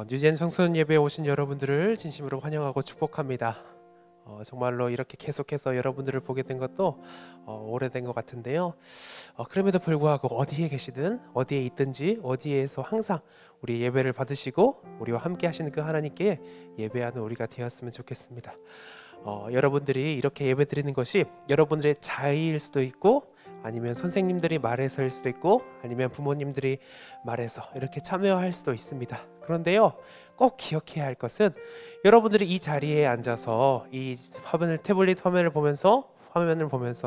뉴젠 청소년 예배에 오신 여러분들을 진심으로 환영하고 축복합니다. 정말로 이렇게 계속해서 여러분들을 보게 된 것도 오래된 것 같은데요. 그럼에도 불구하고 어디에 계시든 어디에 있든지 어디에서 항상 우리 예배를 받으시고 우리와 함께 하시는 그 하나님께 예배하는 우리가 되었으면 좋겠습니다. 여러분들이 이렇게 예배 드리는 것이 여러분들의 자의일 수도 있고, 아니면 선생님들이 말해서일 수도 있고, 아니면 부모님들이 말해서 이렇게 참여할 수도 있습니다. 그런데요, 꼭 기억해야 할 것은 여러분들이 이 자리에 앉아서 이 태블릿 화면을 보면서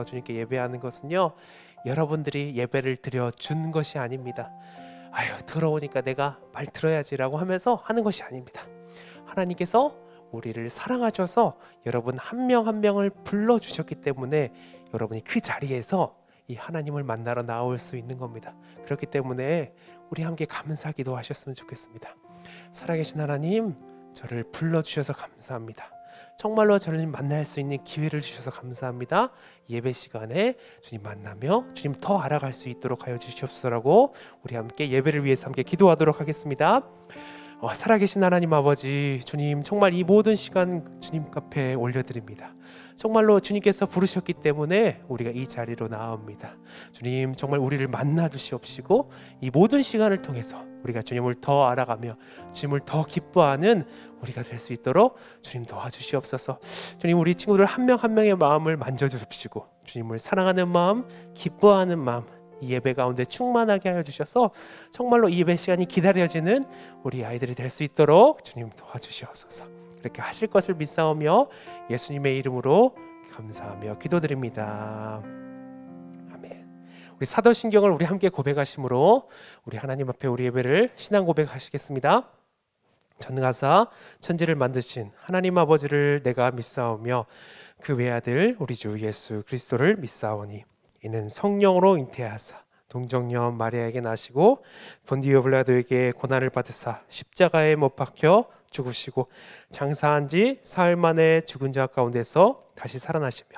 주님께 예배하는 것은요, 여러분들이 예배를 드려준 것이 아닙니다. 아유, 들어오니까 내가 말 들어야지라고 하면서 하는 것이 아닙니다. 하나님께서 우리를 사랑하셔서 여러분 한 명 한 명을 불러주셨기 때문에 여러분이 그 자리에서 이 하나님을 만나러 나올 수 있는 겁니다. 그렇기 때문에 우리 함께 감사 기도하셨으면 좋겠습니다. 살아계신 하나님, 저를 불러주셔서 감사합니다. 정말로 저를 만날 수 있는 기회를 주셔서 감사합니다. 예배 시간에 주님 만나며 주님 더 알아갈 수 있도록 하여 주시옵소서라고 우리 함께 예배를 위해서 함께 기도하도록 하겠습니다. 살아계신 하나님 아버지, 주님 정말 이 모든 시간 주님 앞에 올려드립니다. 정말로 주님께서 부르셨기 때문에 우리가 이 자리로 나옵니다. 주님 정말 우리를 만나 주시옵시고 이 모든 시간을 통해서 우리가 주님을 더 알아가며 주님을 더 기뻐하는 우리가 될 수 있도록 주님 도와주시옵소서. 주님, 우리 친구들 한 명 한 명의 마음을 만져주십시고 주님을 사랑하는 마음, 기뻐하는 마음, 이 예배 가운데 충만하게 하여 주셔서 정말로 이 예배 시간이 기다려지는 우리 아이들이 될 수 있도록 주님 도와주시옵소서. 이렇게 하실 것을 믿사오며 예수님의 이름으로 감사하며 기도드립니다. 아멘. 우리 사도신경을 우리 함께 고백하심으로 우리 하나님 앞에 우리 예배를 신앙 고백하시겠습니다. 전능하사 천지를 만드신 하나님 아버지를 내가 믿사오며 그 외아들 우리 주 예수 그리스도를 믿사오니 이는 성령으로 잉태하사 동정녀 마리아에게 나시고 본디오 빌라도에게 고난을 받으사 십자가에 못 박혀 죽으시고 장사한 지 사흘 만에 죽은 자 가운데서 다시 살아나시며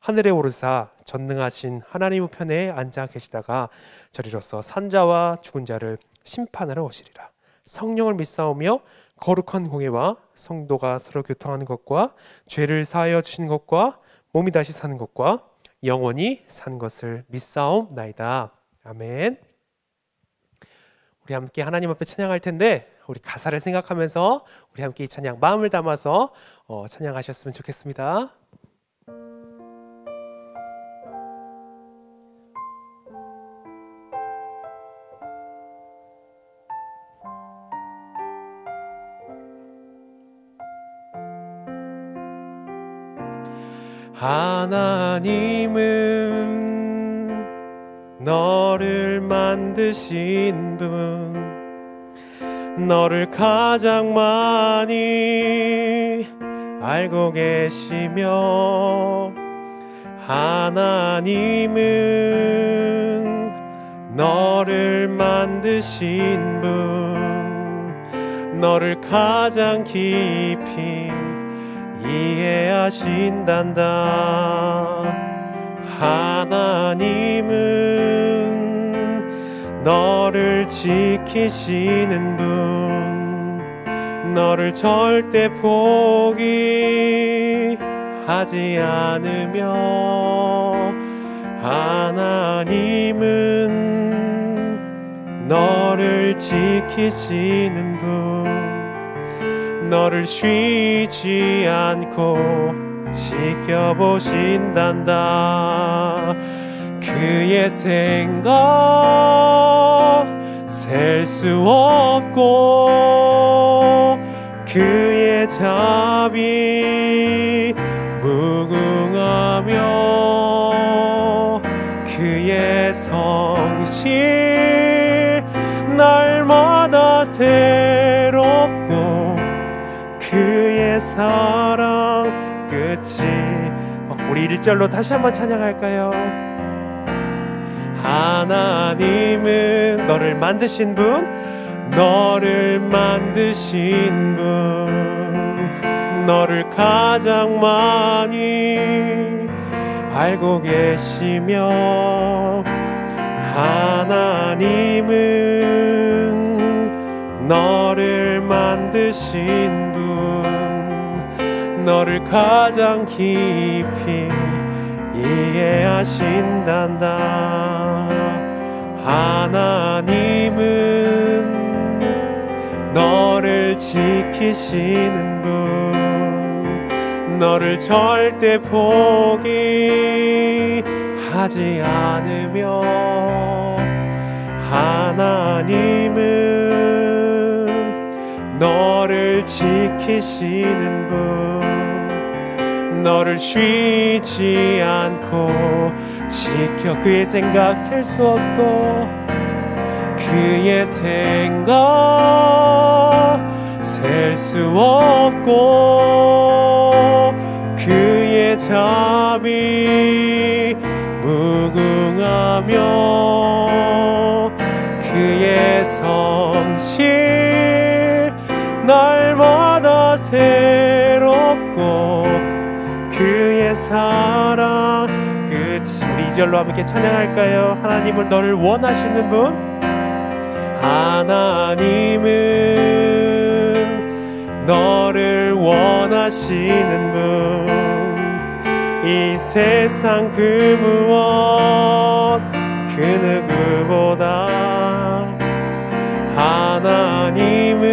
하늘에 오르사 전능하신 하나님 우편에 앉아 계시다가 저리로서 산자와 죽은 자를 심판하러 오시리라. 성령을 믿사오며 거룩한 공예와 성도가 서로 교통하는 것과 죄를 사하여 주시는 것과 몸이 다시 사는 것과 영원히 사는 것을 믿사옵나이다. 아멘. 우리 함께 하나님 앞에 찬양할 텐데 우리 가사를 생각하면서 우리 함께 이 찬양 마음을 담아서 찬양하셨으면 좋겠습니다. 하나님은 너를 만드신 분, 너를 가장 많이 알고 계시며, 하나님은 너를 만드신 분, 너를 가장 깊이 이해하신단다. 하나님은 너를 지키시는 분, 너를 절대 포기하지 않으며, 하나님은 너를 지키시는 분, 너를 쉬지 않고 지켜보신단다. 그의 생각 셀 수 없고 그의 자비 무궁하며 그의 성실 날마다 새롭고 그의 사랑 끝이 우리 1절로 다시 한번 찬양할까요? 하나님은 너를 만드신 분, 너를 만드신 분, 너를 가장 많이 알고 계시며, 하나님은 너를 만드신 분, 너를 가장 깊이 이해하신단다. 하나님은 너를 지키시는 분, 너를 절대 포기하지 않으며, 하나님은 너를 지키시는 분, 너를 쉬지 않고 지켜. 그의 생각 셀 수 없고, 그의 생각 셀 수 없고, 그의 자비 무궁하며, 그의 성실 날마다 새롭고, 그의 사랑 끝이. 우리 2절로 함께 찬양할까요? 하나님은 너를 원하시는 분, 하나님은 너를 원하시는 분, 이 세상 그 무엇 그 누구보다 하나님은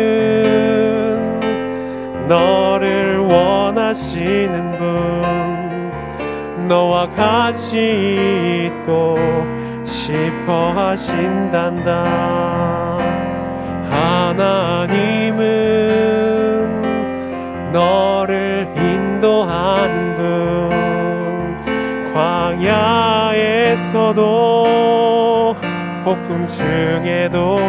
너를 원하시는 분, 너와 같이 있고 싶어 하신단다. 하나님은 너를 인도하는 분, 광야에서도 폭풍 중에도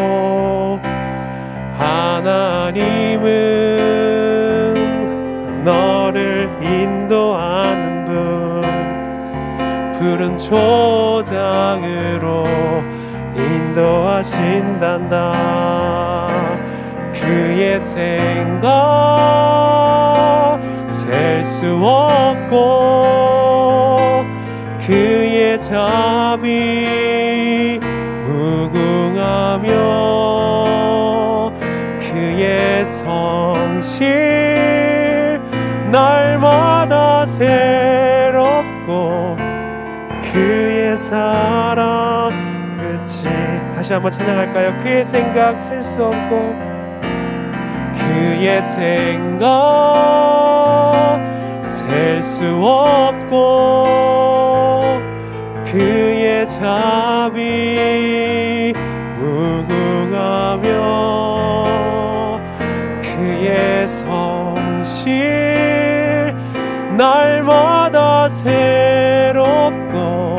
하나님은 너를 인도하는 분, 푸른 초장으로 인도하신단다. 그의 생각 셀 수 없고, 그의 자비 무궁하며, 그의 성실 날마다 새롭고, 그의 사랑 끝이. 다시 한번 찬양할까요? 그의 생각 셀 수 없고, 그의 생각 셀 수 없고, 그의 자비 무궁하며, 그의 성실 날마다 새롭고,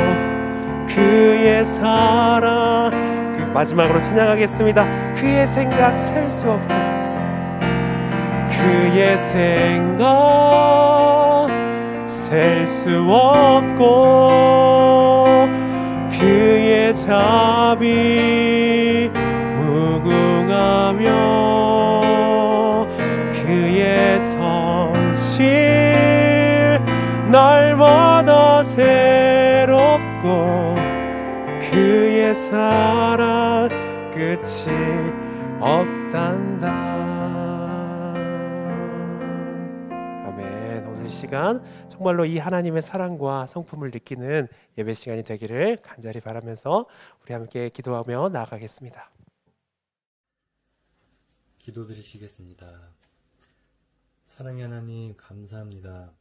그의 사랑. 그 마지막으로 찬양하겠습니다. 그의 생각 셀 수 없고, 그의 생각 셀 수 없고, 그의 자비 무궁하며, 그의 성실 날마다 새롭고, 그의 사랑 끝이 없단다. 아멘. 오늘 이 시간 정말로 이 하나님의 사랑과 성품을 느끼는 예배 시간이 되기를 간절히 바라면서 우리 함께 기도하며 나아가겠습니다. 기도드리시겠습니다. 사랑의 하나님, 감사합니다.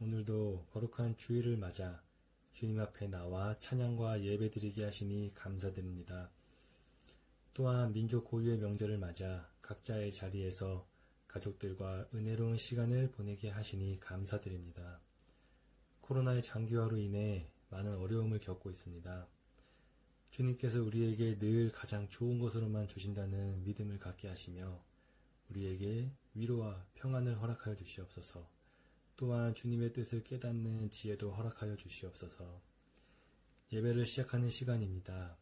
오늘도 거룩한 주일을 맞아 주님 앞에 나와 찬양과 예배드리게 하시니 감사드립니다. 또한 민족 고유의 명절을 맞아 각자의 자리에서 가족들과 은혜로운 시간을 보내게 하시니 감사드립니다. 코로나의 장기화로 인해 많은 어려움을 겪고 있습니다. 주님께서 우리에게 늘 가장 좋은 것으로만 주신다는 믿음을 갖게 하시며 우리에게 위로와 평안을 허락하여 주시옵소서. 또한 주님의 뜻을 깨닫는 지혜도 허락하여 주시옵소서. 예배를 시작하는 시간입니다.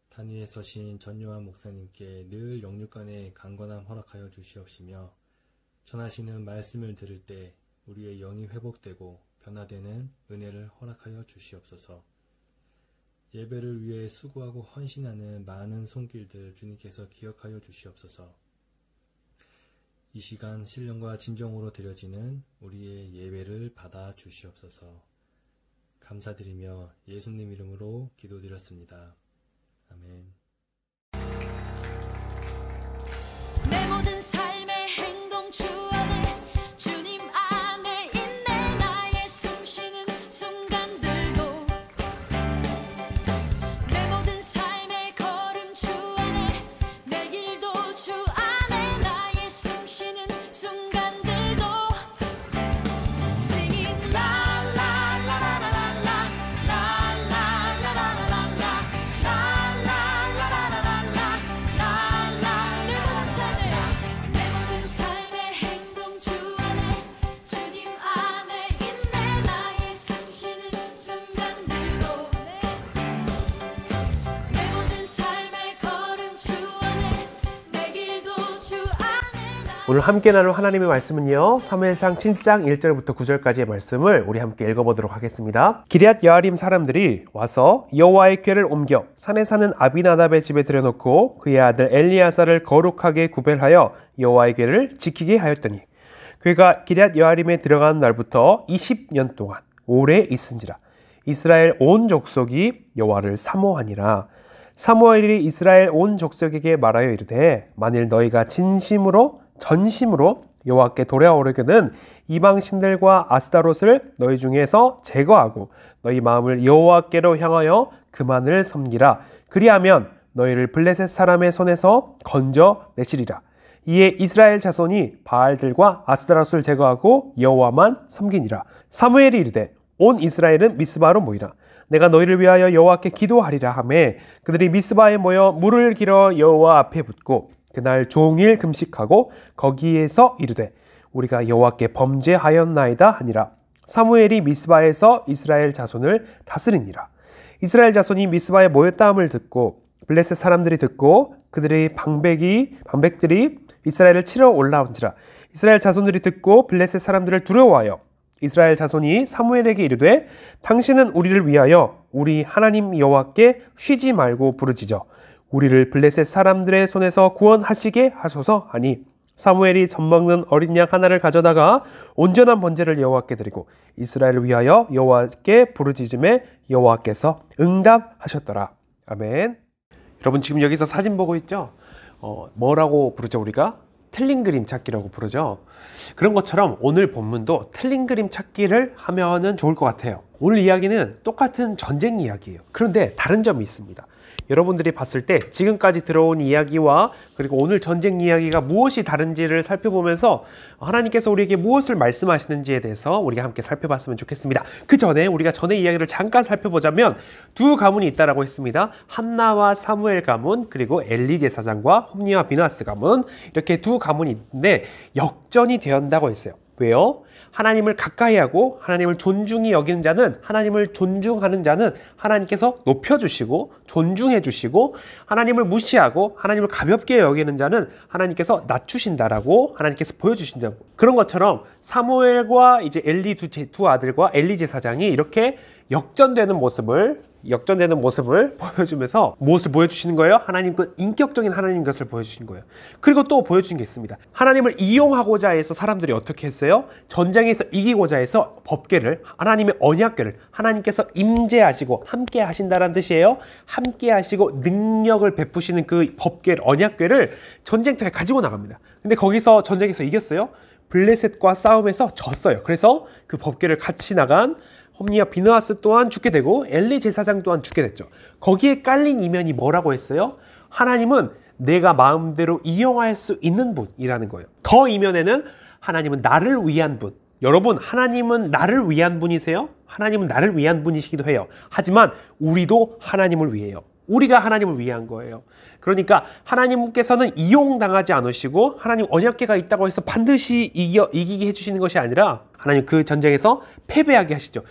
단위에 서신 전요한 목사님께 늘 영육간의 강건함 허락하여 주시옵시며 전하시는 말씀을 들을 때 우리의 영이 회복되고 변화되는 은혜를 허락하여 주시옵소서. 예배를 위해 수고하고 헌신하는 많은 손길들 주님께서 기억하여 주시옵소서. 이 시간 신령과 진정으로 드려지는 우리의 예배를 받아 주시옵소서. 감사드리며 예수님 이름으로 기도드렸습니다. 아멘. 내 모든 삶의 행동 주 안에 주님 안에 있네. 나의 숨쉬는 순간들도 내 모든 삶의 걸음 주 안에 내 길도 주 안에 나의 숨쉬는 순간들도 Singing la la la la la la la la la la la la 오늘 함께 나눌 하나님의 말씀은요, 사무엘상 7장 1절부터 9절까지의 말씀을 우리 함께 읽어보도록 하겠습니다. 기럇 여아림 사람들이 와서 여호와의 궤를 옮겨 산에 사는 아비나답의 집에 들여놓고 그의 아들 엘리야사를 거룩하게 구별하여 여호와의 궤를 지키게 하였더니 그가 기럇 여아림에 들어가는 날부터 20년 동안 오래 있은지라. 이스라엘 온 족속이 여호와를 사모하니라. 사무엘이 이스라엘 온 족속에게 말하여 이르되 만일 너희가 전심으로 여호와께 돌아오려거든 이방 신들과 아스타롯을 너희 중에서 제거하고 너희 마음을 여호와께로 향하여 그만을 섬기라. 그리하면 너희를 블레셋 사람의 손에서 건져 내시리라. 이에 이스라엘 자손이 바알들과 아스타롯을 제거하고 여호와만 섬기니라. 사무엘이 이르되 온 이스라엘은 미스바로 모이라. 내가 너희를 위하여 여호와께 기도하리라 하매 그들이 미스바에 모여 물을 길어 여호와 앞에 붓고 그날 종일 금식하고 거기에서 이르되 우리가 여호와께 범죄하였나이다 하니라. 사무엘이 미스바에서 이스라엘 자손을 다스리니라. 이스라엘 자손이 미스바에 모였다 함을 듣고 블레셋 사람들이 듣고 그들의 방백들이 이스라엘을 치러 올라온지라. 이스라엘 자손들이 듣고 블레셋 사람들을 두려워하여 이스라엘 자손이 사무엘에게 이르되 당신은 우리를 위하여 우리 하나님 여호와께 쉬지 말고 부르짖어 우리를 블레셋 사람들의 손에서 구원하시게 하소서 하니 사무엘이 젖먹는 어린 양 하나를 가져다가 온전한 번제를 여호와께 드리고 이스라엘을 위하여 여호와께 부르짖음에 여호와께서 응답하셨더라. 아멘. 여러분 지금 여기서 사진 보고 있죠? 뭐라고 부르죠 우리가? 틀린 그림 찾기라고 부르죠. 그런 것처럼 오늘 본문도 틀린 그림 찾기를 하면은 좋을 것 같아요. 오늘 이야기는 똑같은 전쟁 이야기예요. 그런데 다른 점이 있습니다. 여러분들이 봤을 때 지금까지 들어온 이야기와 그리고 오늘 전쟁 이야기가 무엇이 다른지를 살펴보면서 하나님께서 우리에게 무엇을 말씀하시는지에 대해서 우리가 함께 살펴봤으면 좋겠습니다. 그 전에 우리가 전의 이야기를 잠깐 살펴보자면 두 가문이 있다라고 했습니다. 한나와 사무엘 가문 그리고 엘리 제사장과 홈니와 비나스 가문 이렇게 두 가문이 있는데 역전이 되었다고 했어요. 왜요? 하나님을 가까이하고 하나님을 존중히 여기는 자는 하나님을 존중하는 자는 하나님께서 높여주시고 존중해주시고 하나님을 무시하고 하나님을 가볍게 여기는 자는 하나님께서 낮추신다라고 하나님께서 보여주신다고. 그런 것처럼 사무엘과 이제 엘리 두 아들과 엘리 제사장이 이렇게 역전되는 모습을 보여주면서 무엇을 보여주시는 거예요? 하나님 그 인격적인 하나님 것을 보여주신 거예요. 그리고 또 보여주신 게 있습니다. 하나님을 이용하고자 해서 사람들이 어떻게 했어요? 전쟁에서 이기고자 해서 법궤를 하나님의 언약궤를 하나님께서 임재하시고 함께 하신다는 뜻이에요. 함께 하시고 능력을 베푸시는 그 법궤 언약궤를 전쟁터에 가지고 나갑니다. 근데 거기서 전쟁에서 이겼어요. 블레셋과 싸움에서 졌어요. 그래서 그 법궤를 같이 나간 홈니와 비느하스 또한 죽게 되고 엘리 제사장 또한 죽게 됐죠. 거기에 깔린 이면이 뭐라고 했어요? 하나님은 내가 마음대로 이용할 수 있는 분이라는 거예요. 더 이면에는 하나님은 나를 위한 분. 여러분, 하나님은 나를 위한 분이세요? 하나님은 나를 위한 분이시기도 해요. 하지만 우리도 하나님을 위해요. 우리가 하나님을 위한 거예요. 그러니까 하나님께서는 이용당하지 않으시고 하나님 언약궤가 있다고 해서 반드시 이기게 해주시는 것이 아니라 하나님 그 전쟁에서 패배하게 하시죠.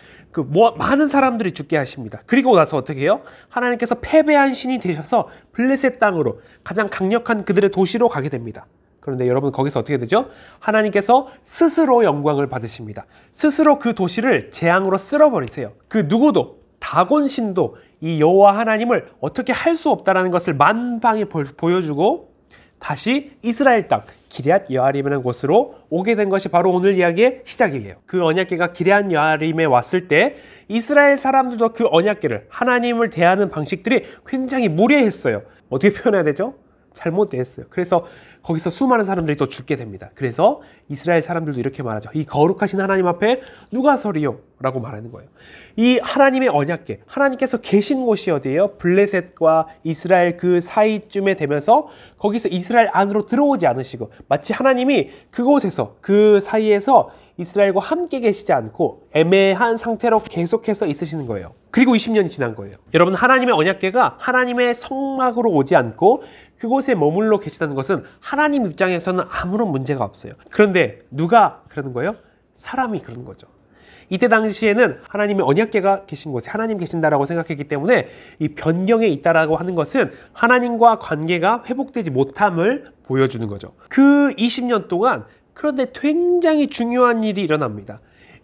많은 사람들이 죽게 하십니다. 그리고 나서 어떻게 해요? 하나님께서 패배한 신이 되셔서 블레셋 땅으로 가장 강력한 그들의 도시로 가게 됩니다. 그런데 여러분 거기서 어떻게 되죠? 하나님께서 스스로 영광을 받으십니다. 스스로 그 도시를 재앙으로 쓸어버리세요. 그 누구도 다곤 신도 이 여호와 하나님을 어떻게 할 수 없다라는 것을 만방에 보여주고 다시 이스라엘 땅 기럇 여아림이라는 곳으로 오게 된 것이 바로 오늘 이야기의 시작이에요. 그 언약궤가 기럇 여아림에 왔을 때 이스라엘 사람들도 그 언약궤를, 하나님을 대하는 방식들이 굉장히 무례했어요. 어떻게 표현해야 되죠? 잘못됐어요. 그래서 거기서 수많은 사람들이 또 죽게 됩니다. 그래서 이스라엘 사람들도 이렇게 말하죠. 이 거룩하신 하나님 앞에 누가 서리요? 라고 말하는 거예요. 이 하나님의 언약궤, 하나님께서 계신 곳이 어디예요? 블레셋과 이스라엘 그 사이쯤에 되면서 거기서 이스라엘 안으로 들어오지 않으시고 마치 하나님이 그곳에서, 그 사이에서 이스라엘과 함께 계시지 않고 애매한 상태로 계속해서 있으시는 거예요. 그리고 20년이 지난 거예요. 여러분, 하나님의 언약궤가 하나님의 성막으로 오지 않고 그곳에 머물러 계시다는 것은 하나님 입장에서는 아무런 문제가 없어요. 그런데 누가 그러는 거예요? 사람이 그러는 거죠. 이때 당시에는 하나님의 언약궤가 계신 곳에 하나님 계신다라고 생각했기 때문에 이 변경에 있다라고 하는 것은 하나님과 관계가 회복되지 못함을 보여주는 거죠. 그 20년 동안 그런데 굉장히 중요한 일이 일어납니다.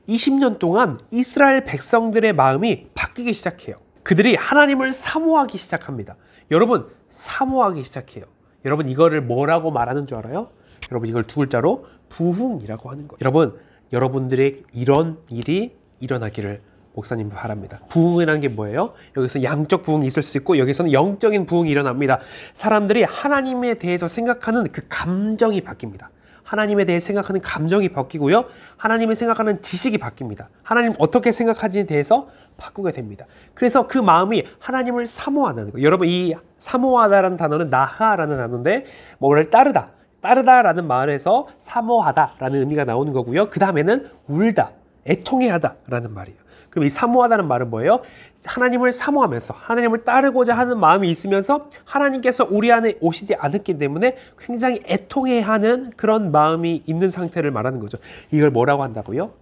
20년 동안 이스라엘 백성들의 마음이 바뀌기 시작해요. 그들이 하나님을 사모하기 시작합니다. 여러분, 사모하기 시작해요. 여러분, 이거를 뭐라고 말하는 줄 알아요? 여러분, 이걸 두 글자로 부흥이라고 하는 거예요. 여러분, 여러분들의 이런 일이 일어나기를 목사님 바랍니다. 부흥이라는 게 뭐예요? 여기서 양적 부흥이 있을 수 있고 여기서는 영적인 부흥이 일어납니다. 사람들이 하나님에 대해서 생각하는 그 감정이 바뀝니다. 하나님에 대해 생각하는 감정이 바뀌고요. 하나님을 생각하는 지식이 바뀝니다. 하나님 어떻게 생각하지에 대해서 바꾸게 됩니다. 그래서 그 마음이 하나님을 사모하는 거예요. 여러분, 이 사모하다라는 단어는 나하라는 단어인데 뭐를 따르다라는 말에서 사모하다라는 의미가 나오는 거고요. 그 다음에는 울다, 애통해하다라는 말이에요. 그럼 이 사모하다는 말은 뭐예요? 하나님을 사모하면서 하나님을 따르고자 하는 마음이 있으면서 하나님께서 우리 안에 오시지 않았기 때문에 굉장히 애통해하는 그런 마음이 있는 상태를 말하는 거죠. 이걸 뭐라고 한다고요?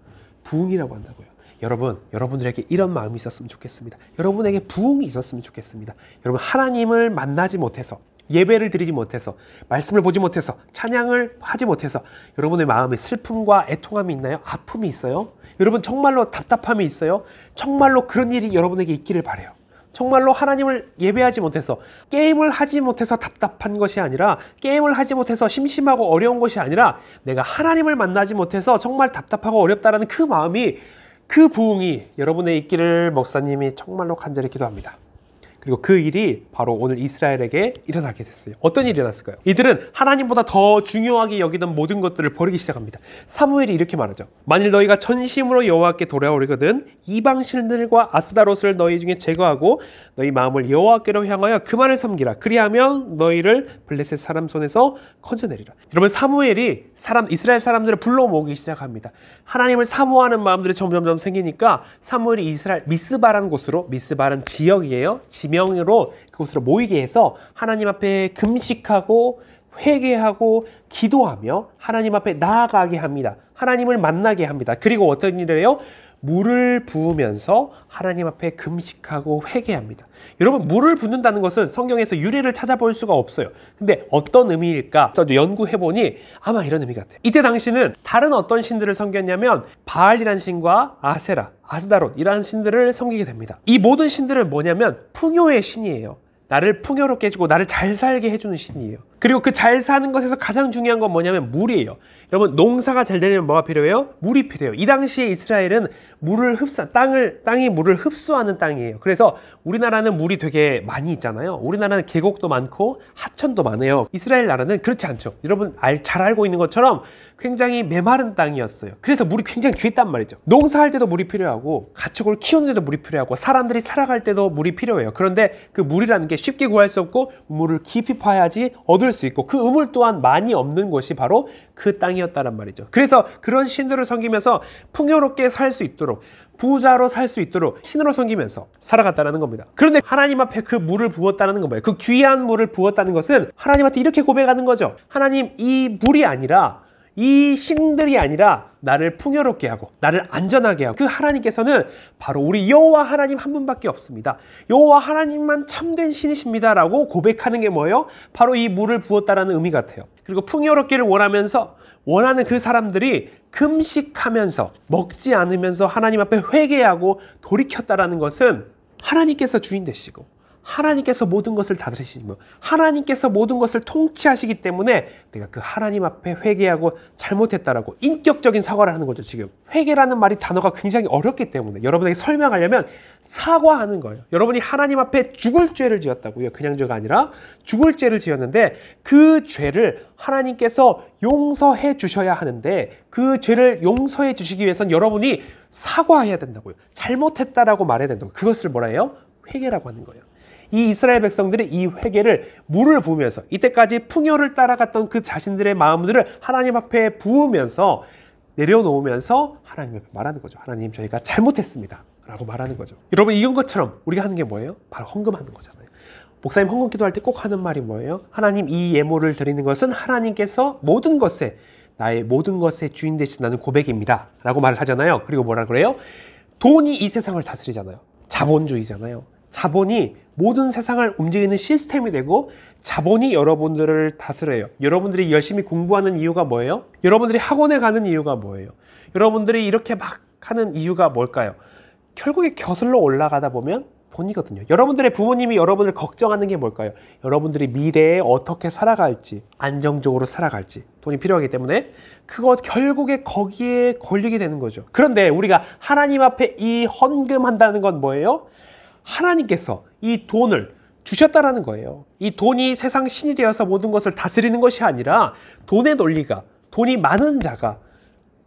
부흥이라고 한다고요. 여러분, 여러분들에게 이런 마음이 있었으면 좋겠습니다. 여러분에게 부흥이 있었으면 좋겠습니다. 여러분, 하나님을 만나지 못해서, 예배를 드리지 못해서, 말씀을 보지 못해서, 찬양을 하지 못해서 여러분의 마음에 슬픔과 애통함이 있나요? 아픔이 있어요? 여러분, 정말로 답답함이 있어요? 정말로 그런 일이 여러분에게 있기를 바라요. 정말로 하나님을 예배하지 못해서, 게임을 하지 못해서 답답한 것이 아니라, 게임을 하지 못해서 심심하고 어려운 것이 아니라 내가 하나님을 만나지 못해서 정말 답답하고 어렵다라는 그 마음이, 그 부흥이 여러분의 있기를 목사님이 정말로 간절히 기도합니다. 그리고 그 일이 바로 오늘 이스라엘에게 일어나게 됐어요. 어떤 일이 일어났을까요? 이들은 하나님보다 더 중요하게 여기던 모든 것들을 버리기 시작합니다. 사무엘이 이렇게 말하죠. 만일 너희가 전심으로 여호와께 돌아오려거든 이방신들과 아스다롯을 너희 중에 제거하고 너희 마음을 여호와께로 향하여 그만을 섬기라. 그리하면 너희를 블레셋 사람 손에서 건져내리라. 여러분, 사무엘이 이스라엘 사람들을 불러 모으기 시작합니다. 하나님을 사모하는 마음들이 점점 생기니까 사무엘이 이스라엘 미스바라는 곳으로, 미스바는 지역이에요. 지명으로 그곳으로 모이게 해서 하나님 앞에 금식하고 회개하고 기도하며 하나님 앞에 나아가게 합니다. 하나님을 만나게 합니다. 그리고 어떤 일을 해요? 물을 부으면서 하나님 앞에 금식하고 회개합니다. 여러분, 물을 붓는다는 것은 성경에서 유래를 찾아볼 수가 없어요. 근데 어떤 의미일까? 저도 연구해보니 아마 이런 의미 같아요. 이때 당시는 다른 어떤 신들을 섬겼냐면 바알이라는 신과 아세라, 아스다롯이라는 신들을 섬기게 됩니다. 이 모든 신들은 뭐냐면 풍요의 신이에요. 나를 풍요롭게 해주고 나를 잘 살게 해주는 신이에요. 그리고 그 잘 사는 것에서 가장 중요한 건 뭐냐면 물이에요. 여러분, 농사가 잘 되려면 뭐가 필요해요? 물이 필요해요. 이 당시에 이스라엘은 땅이 물을 흡수하는 땅이에요. 그래서 우리나라는 물이 되게 많이 있잖아요. 우리나라는 계곡도 많고 하천도 많아요. 이스라엘 나라는 그렇지 않죠. 여러분 잘 알고 있는 것처럼 굉장히 메마른 땅이었어요. 그래서 물이 굉장히 귀했단 말이죠. 농사할 때도 물이 필요하고 가축을 키우는 데도 물이 필요하고 사람들이 살아갈 때도 물이 필요해요. 그런데 그 물이라는 게 쉽게 구할 수 없고 우물을 깊이 파야지 얻을 수 있고 그 우물 또한 많이 없는 곳이 바로 그 땅이었다란 말이죠. 그래서 그런 신들을 섬기면서 풍요롭게 살 수 있도록, 부자로 살 수 있도록 신으로 섬기면서 살아갔다는 겁니다. 그런데 하나님 앞에 그 물을 부었다는 건 뭐예요? 그 귀한 물을 부었다는 것은 하나님한테 이렇게 고백하는 거죠. 하나님, 이 물이 아니라, 이 신들이 아니라 나를 풍요롭게 하고 나를 안전하게 하고, 그 하나님께서는 바로 우리 여호와 하나님 한 분밖에 없습니다. 여호와 하나님만 참된 신이십니다 라고 고백하는 게 뭐예요? 바로 이 물을 부었다라는 의미 같아요. 그리고 풍요롭기를 원하는 그 사람들이 금식하면서 먹지 않으면서 하나님 앞에 회개하고 돌이켰다라는 것은 하나님께서 주인 되시고 하나님께서 모든 것을 다스리시며 하나님께서 모든 것을 통치하시기 때문에 내가 그 하나님 앞에 회개하고 잘못했다라고 인격적인 사과를 하는 거죠. 지금 회개라는 말이 단어가 굉장히 어렵기 때문에 여러분에게 설명하려면 사과하는 거예요. 여러분이 하나님 앞에 죽을 죄를 지었다고요. 그냥 죄가 아니라 죽을 죄를 지었는데 그 죄를 하나님께서 용서해 주셔야 하는데 그 죄를 용서해 주시기 위해서는 여러분이 사과해야 된다고요. 잘못했다라고 말해야 된다고. 그것을 뭐라 해요? 회개라고 하는 거예요. 이 이스라엘 백성들이 이 회개를 물을 부으면서 이때까지 풍요를 따라갔던 그 자신들의 마음들을 하나님 앞에 부으면서 내려놓으면서 하나님 앞에 말하는 거죠. 하나님, 저희가 잘못했습니다 라고 말하는 거죠. 여러분, 이런 것처럼 우리가 하는 게 뭐예요? 바로 헌금하는 거잖아요. 목사님 헌금 기도할 때 꼭 하는 말이 뭐예요? 하나님, 이 예물을 드리는 것은 하나님께서 모든 것에, 나의 모든 것의 주인 되신다는 고백입니다 라고 말을 하잖아요. 그리고 뭐라 그래요? 돈이 이 세상을 다스리잖아요. 자본주의잖아요. 자본이 모든 세상을 움직이는 시스템이 되고 자본이 여러분들을 다스려요. 여러분들이 열심히 공부하는 이유가 뭐예요? 여러분들이 학원에 가는 이유가 뭐예요? 여러분들이 이렇게 막 하는 이유가 뭘까요? 결국에 벼슬로 올라가다 보면 돈이거든요. 여러분들의 부모님이 여러분을 걱정하는 게 뭘까요? 여러분들이 미래에 어떻게 살아갈지, 안정적으로 살아갈지 돈이 필요하기 때문에 그것 결국에 거기에 걸리게 되는 거죠. 그런데 우리가 하나님 앞에 이 헌금한다는 건 뭐예요? 하나님께서 이 돈을 주셨다라는 거예요. 이 돈이 세상 신이 되어서 모든 것을 다스리는 것이 아니라 돈의 논리가, 돈이 많은 자가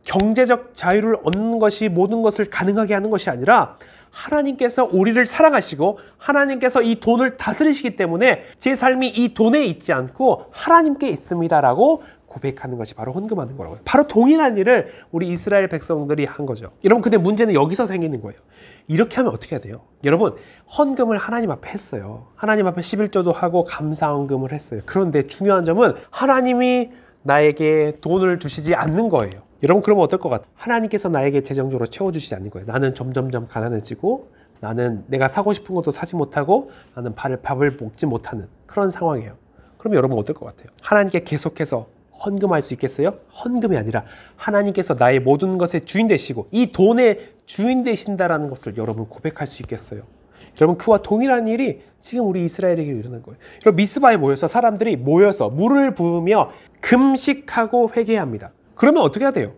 경제적 자유를 얻는 것이 모든 것을 가능하게 하는 것이 아니라 하나님께서 우리를 사랑하시고 하나님께서 이 돈을 다스리시기 때문에 제 삶이 이 돈에 있지 않고 하나님께 있습니다라고 고백하는 것이 바로 헌금하는 거라고요. 바로 동일한 일을 우리 이스라엘 백성들이 한 거죠. 여러분, 근데 문제는 여기서 생기는 거예요. 이렇게 하면 어떻게 해야 돼요? 여러분, 헌금을 하나님 앞에 했어요. 하나님 앞에 11조도 하고 감사헌금을 했어요. 그런데 중요한 점은 하나님이 나에게 돈을 주시지 않는 거예요. 여러분, 그러면 어떨 것 같아요? 하나님께서 나에게 재정적으로 채워주시지 않는 거예요. 나는 점점점 가난해지고 나는 내가 사고 싶은 것도 사지 못하고 나는 밥을 먹지 못하는 그런 상황이에요. 그럼 여러분 어떨 것 같아요? 하나님께 계속해서 헌금할 수 있겠어요? 헌금이 아니라 하나님께서 나의 모든 것의 주인 되시고 이 돈의 주인 되신다라는 것을 여러분 고백할 수 있겠어요? 여러분, 그와 동일한 일이 지금 우리 이스라엘에게 일어난 거예요. 여러분, 미스바에 모여서 사람들이 모여서 물을 부으며 금식하고 회개합니다. 그러면 어떻게 해야 돼요?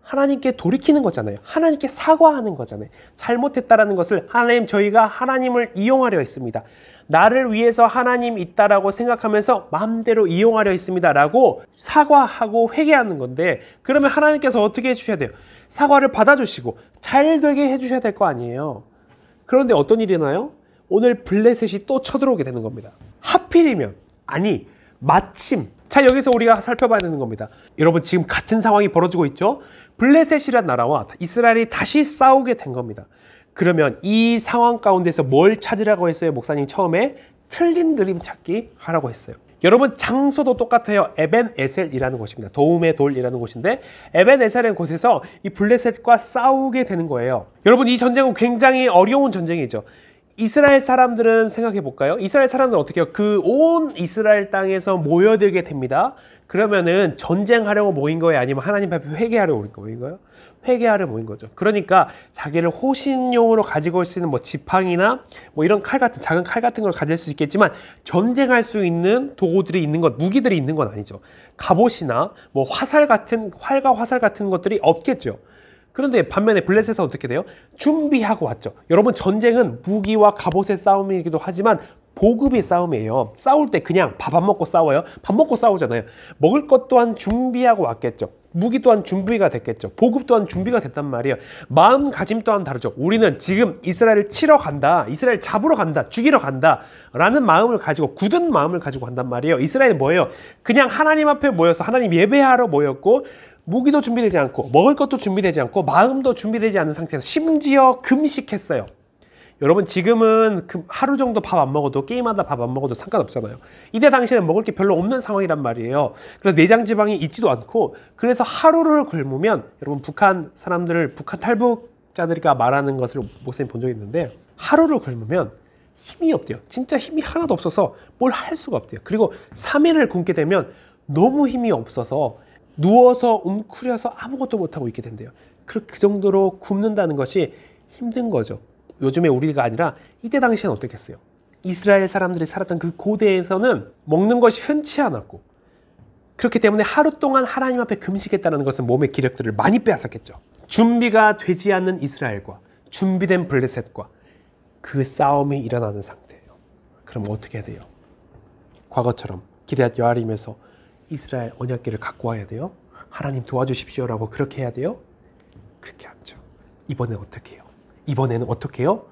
하나님께 돌이키는 거잖아요. 하나님께 사과하는 거잖아요. 잘못했다라는 것을 하나님, 저희가 하나님을 이용하려 했습니다. 나를 위해서 하나님 있다라고 생각하면서 마음대로 이용하려 했습니다라고 사과하고 회개하는 건데, 그러면 하나님께서 어떻게 해주셔야 돼요? 사과를 받아주시고 잘 되게 해주셔야 될 거 아니에요. 그런데 어떤 일이 나요? 오늘 블레셋이 또 쳐들어오게 되는 겁니다. 하필이면, 아니 마침, 자, 여기서 우리가 살펴봐야 되는 겁니다. 여러분, 지금 같은 상황이 벌어지고 있죠? 블레셋이란 나라와 이스라엘이 다시 싸우게 된 겁니다. 그러면 이 상황 가운데서 뭘 찾으라고 했어요? 목사님 처음에 틀린 그림 찾기 하라고 했어요. 여러분, 장소도 똑같아요. 에벤에셀이라는 곳입니다. 도움의 돌이라는 곳인데 에벤에셀이라는 곳에서 이 블레셋과 싸우게 되는 거예요. 여러분, 이 전쟁은 굉장히 어려운 전쟁이죠. 이스라엘 사람들은 생각해 볼까요? 이스라엘 사람들은 어떻게 해요? 그 온 이스라엘 땅에서 모여들게 됩니다. 그러면은 전쟁하려고 모인 거예요? 아니면 하나님 앞에 회개하려고 모인 거예요? 회개하려 모인 거죠. 그러니까 자기를 호신용으로 가지고 올 수 있는 뭐 지팡이나 뭐 이런 칼 같은, 작은 칼 같은 걸 가질 수 있겠지만 전쟁할 수 있는 도구들이 있는 것, 무기들이 있는 건 아니죠. 갑옷이나 뭐 화살 같은, 활과 화살 같은 것들이 없겠죠. 그런데 반면에 블레셋은 어떻게 돼요? 준비하고 왔죠. 여러분, 전쟁은 무기와 갑옷의 싸움이기도 하지만 보급의 싸움이에요. 싸울 때 그냥 밥 안 먹고 싸워요? 밥 먹고 싸우잖아요. 먹을 것 또한 준비하고 왔겠죠. 무기 또한 준비가 됐겠죠. 보급 또한 준비가 됐단 말이에요. 마음가짐 또한 다르죠. 우리는 지금 이스라엘을 치러 간다, 이스라엘 잡으러 간다, 죽이러 간다 라는 마음을 가지고, 굳은 마음을 가지고 간단 말이에요. 이스라엘은 뭐예요? 그냥 하나님 앞에 모여서 하나님 예배하러 모였고, 무기도 준비되지 않고 먹을 것도 준비되지 않고 마음도 준비되지 않은 상태에서 심지어 금식했어요. 여러분, 지금은 하루 정도 밥 안 먹어도, 게임하다 밥 안 먹어도 상관없잖아요. 이때 당시에는 먹을 게 별로 없는 상황이란 말이에요. 그래서 내장 지방이 있지도 않고, 그래서 하루를 굶으면, 여러분, 북한 사람들을, 북한 탈북자들이 말하는 것을 목사님 본 적이 있는데, 하루를 굶으면 힘이 없대요. 진짜 힘이 하나도 없어서 뭘 할 수가 없대요. 그리고 3일을 굶게 되면 너무 힘이 없어서 누워서 웅크려서 아무것도 못하고 있게 된대요. 그 정도로 굶는다는 것이 힘든 거죠. 요즘에 우리가 아니라 이때 당시에는 어떻겠어요? 이스라엘 사람들이 살았던 그 고대에서는 먹는 것이 흔치 않았고, 그렇기 때문에 하루 동안 하나님 앞에 금식했다는 것은 몸의 기력들을 많이 빼앗았겠죠. 준비가 되지 않는 이스라엘과 준비된 블레셋과 그 싸움이 일어나는 상태예요. 그럼 어떻게 해야 돼요? 과거처럼 기럇 여아림에서 이스라엘 언약궤를 갖고 와야 돼요? 하나님 도와주십시오라고 그렇게 해야 돼요? 그렇게 하죠. 이번엔 어떻게 해요? 이번에는 어떻게 해요?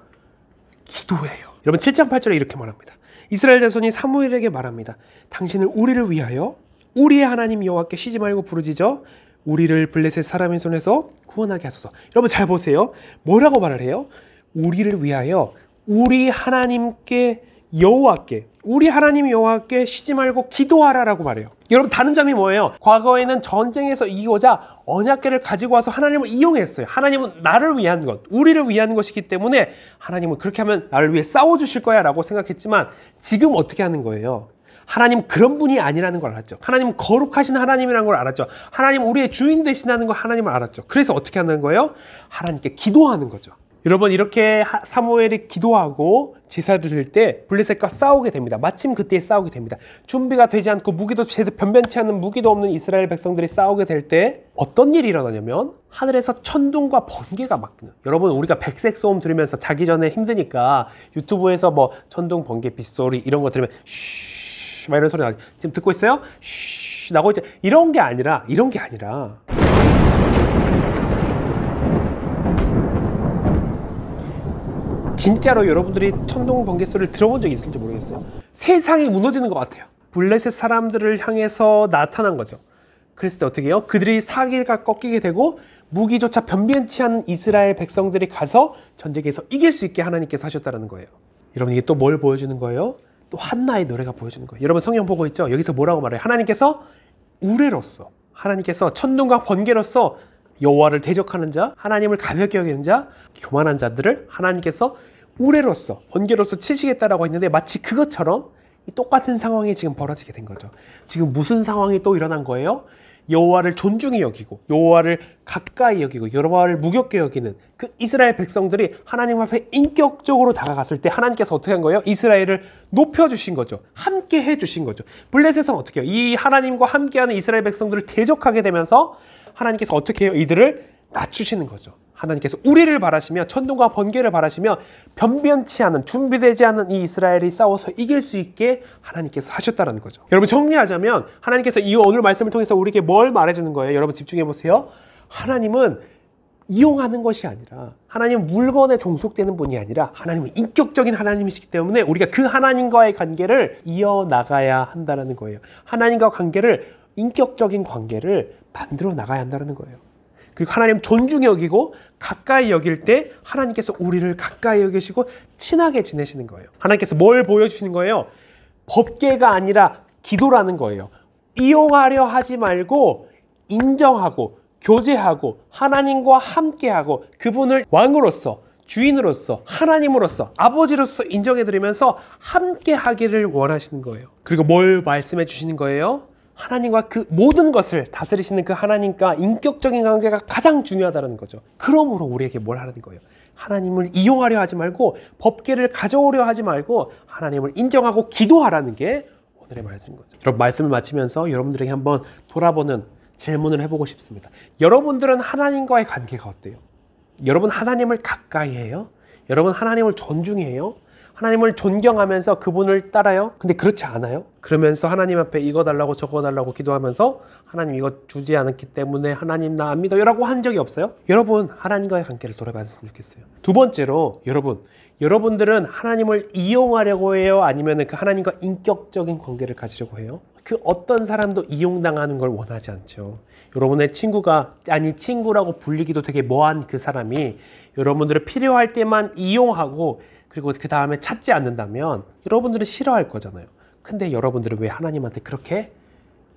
기도해요. 여러분 7장 8절에 이렇게 말합니다. 이스라엘 자손이 사무엘에게 말합니다. 당신은 우리를 위하여 우리의 하나님 여호와께 쉬지 말고 부르짖어 우리를 블레셋 사람의 손에서 구원하게 하소서. 여러분 잘 보세요. 뭐라고 말을 해요? 우리를 위하여 우리 하나님께 여호와께 우리 하나님 여호와께 쉬지 말고 기도하라라고 말해요. 여러분 다른 점이 뭐예요? 과거에는 전쟁에서 이기고자 언약궤를 가지고 와서 하나님을 이용했어요. 하나님은 나를 위한 것, 우리를 위한 것이기 때문에 하나님은 그렇게 하면 나를 위해 싸워주실 거야 라고 생각했지만 지금 어떻게 하는 거예요? 하나님 그런 분이 아니라는 걸 알았죠. 하나님 거룩하신 하나님이라는 걸 알았죠. 하나님 우리의 주인 되시다는 걸 하나님을 알았죠. 그래서 어떻게 하는 거예요? 하나님께 기도하는 거죠. 여러분 이렇게 사무엘이 기도하고 제사를 드릴 때 블레셋과 싸우게 됩니다. 마침 그때 싸우게 됩니다. 준비가 되지 않고 무기도 변변치 않는 무기도 없는 이스라엘 백성들이 싸우게 될 때 어떤 일이 일어나냐면 하늘에서 천둥과 번개가 막 여러분 우리가 백색 소음 들으면서 자기 전에 힘드니까 유튜브에서 뭐 천둥 번개 빗소리 이런 거 들으면 쉬 막 이런 소리 나지. 지금 듣고 있어요? 쉬 나고 이제 이런 게 아니라 진짜로 여러분들이 천둥 번개 소리를 들어본 적이 있을지 모르겠어요. 세상이 무너지는 것 같아요. 블레셋 사람들을 향해서 나타난 거죠. 그랬을 때 어떻게 해요? 그들이 사기가 꺾이게 되고 무기조차 변변치 않은 이스라엘 백성들이 가서 전쟁에서 이길 수 있게 하나님께서 하셨다는 거예요. 여러분 이게 또 뭘 보여주는 거예요? 또 한나의 노래가 보여주는 거예요. 여러분 성경 보고 있죠? 여기서 뭐라고 말해요? 하나님께서 우레로서 하나님께서 천둥과 번개로서 여호와를 대적하는 자, 하나님을 가볍게 여기는 자, 교만한 자들을 하나님께서 우레로서 번개로서 치시겠다라고 했는데 마치 그것처럼 똑같은 상황이 지금 벌어지게 된 거죠. 지금 무슨 상황이 또 일어난 거예요? 여호와를 존중히 여기고 여호와를 가까이 여기고 여호와를 무겁게 여기는 그 이스라엘 백성들이 하나님 앞에 인격적으로 다가갔을 때 하나님께서 어떻게 한 거예요? 이스라엘을 높여주신 거죠. 함께 해주신 거죠. 블레셋은 어떻게 해요? 이 하나님과 함께하는 이스라엘 백성들을 대적하게 되면서 하나님께서 어떻게 해요? 이들을 낮추시는 거죠. 하나님께서 우리를 바라시며 천둥과 번개를 바라시며 변변치 않은 준비되지 않은 이 이스라엘이 싸워서 이길 수 있게 하나님께서 하셨다는 거죠. 여러분 정리하자면 하나님께서 이 오늘 말씀을 통해서 우리에게 뭘 말해주는 거예요? 여러분 집중해 보세요. 하나님은 이용하는 것이 아니라 하나님은 물건에 종속되는 분이 아니라 하나님은 인격적인 하나님이시기 때문에 우리가 그 하나님과의 관계를 이어나가야 한다는 거예요. 하나님과 관계를 인격적인 관계를 만들어 나가야 한다는 거예요. 그리고 하나님 존중히 여기고 가까이 여길 때 하나님께서 우리를 가까이 여기시고 친하게 지내시는 거예요. 하나님께서 뭘 보여주시는 거예요? 법계가 아니라 기도라는 거예요. 이용하려 하지 말고 인정하고 교제하고 하나님과 함께하고 그분을 왕으로서 주인으로서 하나님으로서 아버지로서 인정해드리면서 함께하기를 원하시는 거예요. 그리고 뭘 말씀해 주시는 거예요? 하나님과 그 모든 것을 다스리시는 그 하나님과 인격적인 관계가 가장 중요하다는 거죠. 그러므로 우리에게 뭘 하라는 거예요? 하나님을 이용하려 하지 말고 법계를 가져오려 하지 말고 하나님을 인정하고 기도하라는 게 오늘의 말씀인 거죠. 여러분 말씀을 마치면서 여러분들에게 한번 돌아보는 질문을 해보고 싶습니다. 여러분들은 하나님과의 관계가 어때요? 여러분 하나님을 가까이 해요? 여러분 하나님을 존중해요? 하나님을 존경하면서 그분을 따라요? 근데 그렇지 않아요? 그러면서 하나님 앞에 이거 달라고 저거 달라고 기도하면서 하나님 이거 주지 않았기 때문에 하나님 나 안 믿어요 라고 한 적이 없어요? 여러분 하나님과의 관계를 돌아봤으면 좋겠어요. 두 번째로 여러분들은 하나님을 이용하려고 해요? 아니면 그 하나님과 인격적인 관계를 가지려고 해요? 그 어떤 사람도 이용당하는 걸 원하지 않죠. 여러분의 친구라고 불리기도 되게 뭐한 그 사람이 여러분들을 필요할 때만 이용하고 그리고 그 다음에 찾지 않는다면 여러분들은 싫어할 거잖아요. 근데 여러분들은 왜 하나님한테 그렇게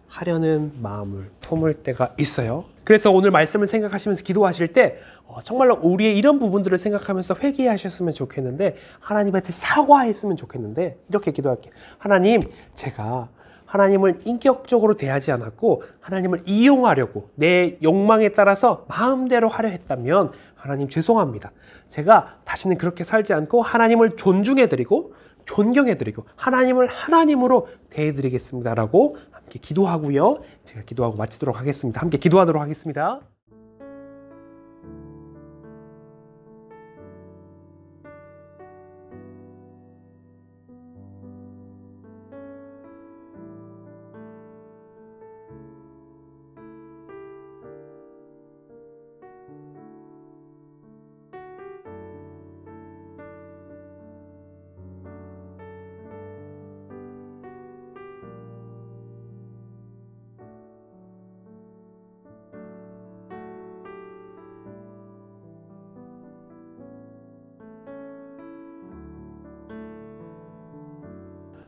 하려는 마음을 품을 때가 있어요? 그래서 오늘 말씀을 생각하시면서 기도하실 때 정말로 우리의 이런 부분들을 생각하면서 회개하셨으면 좋겠는데 하나님한테 사과했으면 좋겠는데 이렇게 기도할게요. 하나님, 제가 하나님을 인격적으로 대하지 않았고 하나님을 이용하려고 내 욕망에 따라서 마음대로 하려 했다면 하나님 죄송합니다. 제가 다시는 그렇게 살지 않고 하나님을 존중해드리고 존경해드리고 하나님을 하나님으로 대해드리겠습니다라고 함께 기도하고요. 제가 기도하고 마치도록 하겠습니다. 함께 기도하도록 하겠습니다.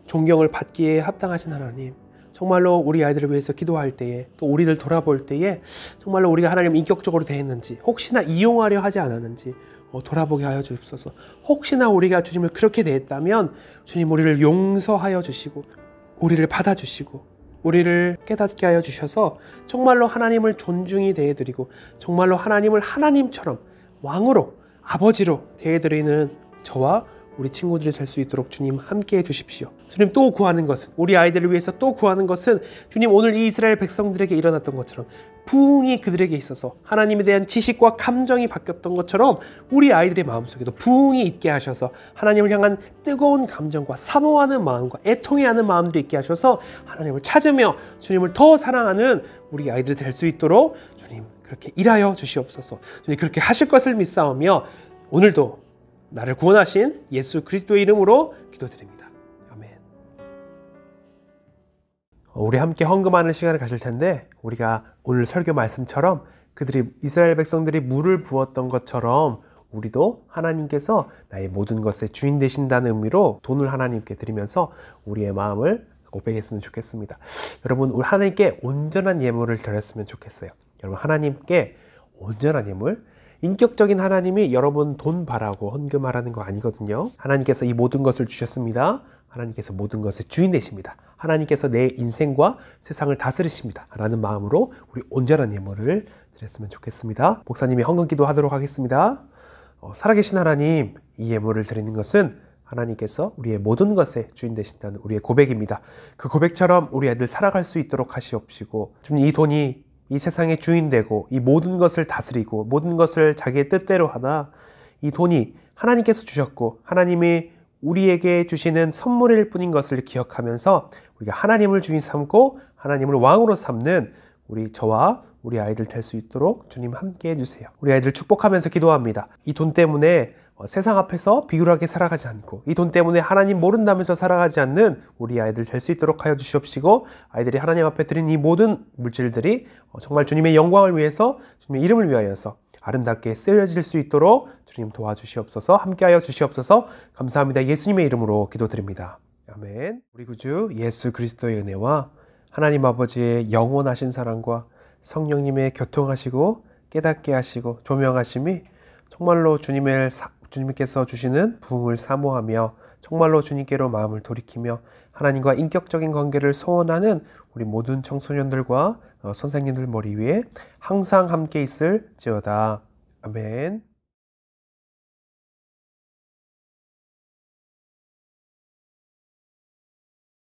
존경을 받기에 합당하신 하나님, 정말로 우리 아이들을 위해서 기도할 때에 또 우리를 돌아볼 때에 정말로 우리가 하나님 인격적으로 대했는지 혹시나 이용하려 하지 않았는지 돌아보게 하여 주옵소서. 혹시나 우리가 주님을 그렇게 대했다면 주님 우리를 용서하여 주시고 우리를 받아주시고 우리를 깨닫게 하여 주셔서 정말로 하나님을 존중히 대해드리고 정말로 하나님을 하나님처럼 왕으로 아버지로 대해드리는 저와 우리 친구들이 될 수 있도록 주님 함께 해주십시오. 주님 또 구하는 것은 우리 아이들을 위해서 또 구하는 것은 주님 오늘 이 이스라엘 백성들에게 일어났던 것처럼 부흥이 그들에게 있어서 하나님에 대한 지식과 감정이 바뀌었던 것처럼 우리 아이들의 마음속에도 부흥이 있게 하셔서 하나님을 향한 뜨거운 감정과 사모하는 마음과 애통해하는 마음들이 있게 하셔서 하나님을 찾으며 주님을 더 사랑하는 우리 아이들이 될 수 있도록 주님 그렇게 일하여 주시옵소서. 주님 그렇게 하실 것을 믿사오며 오늘도 나를 구원하신 예수 그리스도의 이름으로 기도드립니다. 아멘. 우리 함께 헌금하는 시간을 가질 텐데 우리가 오늘 설교 말씀처럼 그들이 이스라엘 백성들이 물을 부었던 것처럼 우리도 하나님께서 나의 모든 것의 주인 되신다는 의미로 돈을 하나님께 드리면서 우리의 마음을 고백했으면 좋겠습니다. 여러분 우리 하나님께 온전한 예물을 드렸으면 좋겠어요. 여러분 하나님께 온전한 예물, 인격적인 하나님이 여러분 돈 바라고 헌금하라는 거 아니거든요. 하나님께서 이 모든 것을 주셨습니다. 하나님께서 모든 것의 주인 되십니다. 하나님께서 내 인생과 세상을 다스리십니다. 라는 마음으로 우리 온전한 예물을 드렸으면 좋겠습니다. 목사님이 헌금 기도하도록 하겠습니다. 살아계신 하나님, 이 예물을 드리는 것은 하나님께서 우리의 모든 것의 주인 되신다는 우리의 고백입니다. 그 고백처럼 우리 애들 살아갈 수 있도록 하시옵시고 주님 이 돈이 이 세상의 주인 되고 이 모든 것을 다스리고 모든 것을 자기의 뜻대로 하나 이 돈이 하나님께서 주셨고 하나님이 우리에게 주시는 선물일 뿐인 것을 기억하면서 우리가 하나님을 주인 삼고 하나님을 왕으로 삼는 우리 저와 우리 아이들 될 수 있도록 주님 함께 해주세요. 우리 아이들 축복하면서 기도합니다. 이 돈 때문에 세상 앞에서 비굴하게 살아가지 않고 이 돈 때문에 하나님 모른다면서 살아가지 않는 우리 아이들 될 수 있도록 하여 주시옵시고 아이들이 하나님 앞에 드린 이 모든 물질들이 정말 주님의 영광을 위해서 주님의 이름을 위하여서 아름답게 쓰여질 수 있도록 주님 도와주시옵소서. 함께하여 주시옵소서. 감사합니다. 예수님의 이름으로 기도드립니다. 아멘. 우리 구주 예수 그리스도의 은혜와 하나님 아버지의 영원하신 사랑과 성령님의 교통하시고 깨닫게 하시고 조명하심이 정말로 주님께서 주시는 부흥을 사모하며 정말로 주님께로 마음을 돌이키며 하나님과 인격적인 관계를 소원하는 우리 모든 청소년들과 선생님들 머리 위에 항상 함께 있을지어다. 아멘.